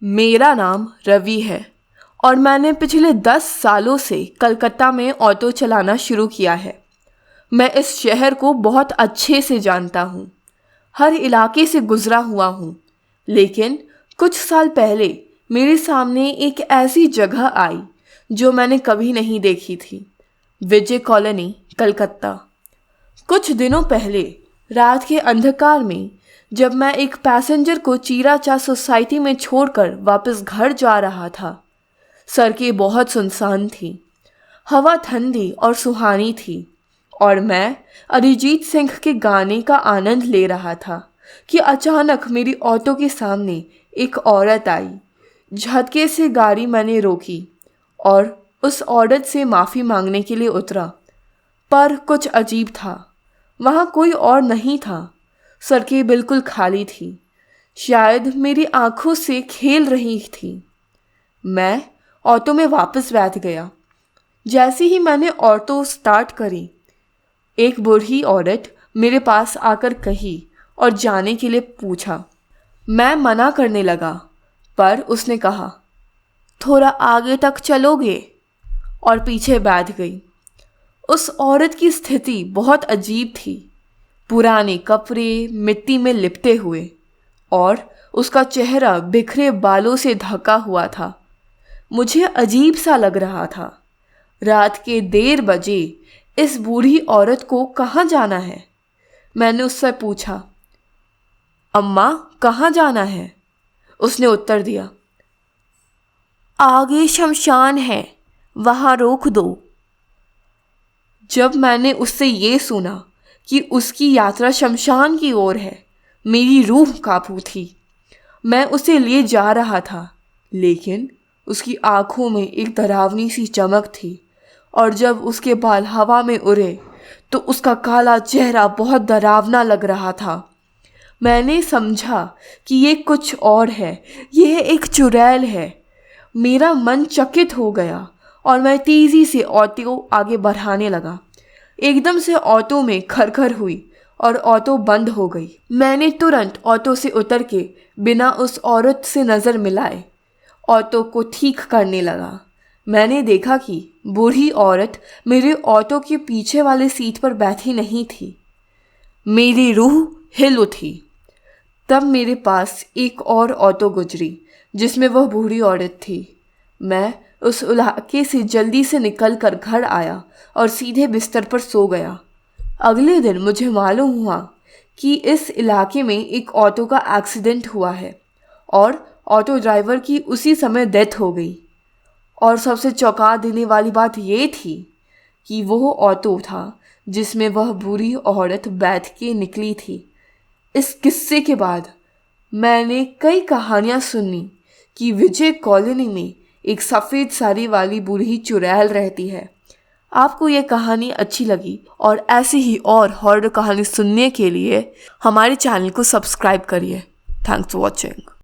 मेरा नाम रवि है और मैंने पिछले 10 सालों से कलकत्ता में ऑटो चलाना शुरू किया है। मैं इस शहर को बहुत अच्छे से जानता हूँ, हर इलाके से गुजरा हुआ हूँ। लेकिन कुछ साल पहले मेरे सामने एक ऐसी जगह आई जो मैंने कभी नहीं देखी थी। विजय कॉलोनी, कलकत्ता। कुछ दिनों पहले रात के अंधकार में जब मैं एक पैसेंजर को चीराचा सोसाइटी में छोड़कर वापस घर जा रहा था, सड़कें बहुत सुनसान थी, हवा ठंडी और सुहानी थी और मैं अरिजीत सिंह के गाने का आनंद ले रहा था कि अचानक मेरी ऑटो के सामने एक औरत आई। झटके से गाड़ी मैंने रोकी और उस औरत से माफ़ी मांगने के लिए उतरा, पर कुछ अजीब था। वहाँ कोई और नहीं था, सड़कें बिल्कुल खाली थी, शायद मेरी आंखों से खेल रही थी। मैं ऑटो में वापस बैठ गया। जैसे ही मैंने ऑटो स्टार्ट करी, एक बूढ़ी औरत मेरे पास आकर कही और जाने के लिए पूछा। मैं मना करने लगा, पर उसने कहा, थोड़ा आगे तक चलोगे, और पीछे बैठ गई। उस औरत की स्थिति बहुत अजीब थी, पुराने कपड़े मिट्टी में लिपटे हुए और उसका चेहरा बिखरे बालों से ढका हुआ था। मुझे अजीब सा लग रहा था। रात के 1:30 बजे इस बूढ़ी औरत को कहाँ जाना है? मैंने उससे पूछा, अम्मा कहाँ जाना है? उसने उत्तर दिया, आगे शमशान है, वहाँ रोक दो। जब मैंने उससे ये सुना कि उसकी यात्रा शमशान की ओर है, मेरी रूह कांपी थी। मैं उसे ले जा रहा था, लेकिन उसकी आंखों में एक डरावनी सी चमक थी और जब उसके बाल हवा में उड़े तो उसका काला चेहरा बहुत डरावना लग रहा था। मैंने समझा कि ये कुछ और है, यह एक चुड़ैल है। मेरा मन चकित हो गया और मैं तेज़ी से ऑटो आगे बढ़ाने लगा। एकदम से ऑटो में खरखर हुई और ऑटो बंद हो गई। मैंने तुरंत ऑटो से उतर के बिना उस औरत से नज़र मिलाए ऑटो को ठीक करने लगा। मैंने देखा कि बूढ़ी औरत मेरे ऑटो के पीछे वाले सीट पर बैठी नहीं थी। मेरी रूह हिल उठी। तब मेरे पास एक और ऑटो गुजरी जिसमें वह बूढ़ी औरत थी। मैं उस इलाके से जल्दी से निकल कर घर आया और सीधे बिस्तर पर सो गया। अगले दिन मुझे मालूम हुआ कि इस इलाके में एक ऑटो का एक्सीडेंट हुआ है और ऑटो ड्राइवर की उसी समय डेथ हो गई। और सबसे चौंका देने वाली बात ये थी कि वो ऑटो था जिसमें वह बूढ़ी औरत बैठ के निकली थी। इस किस्से के बाद मैंने कई कहानियाँ सुनी कि विजय कॉलोनी में एक सफ़ेद साड़ी वाली बूढ़ी चुड़ैल रहती है। आपको ये कहानी अच्छी लगी और ऐसी ही और हॉरर कहानी सुनने के लिए हमारे चैनल को सब्सक्राइब करिए। Thanks for watching.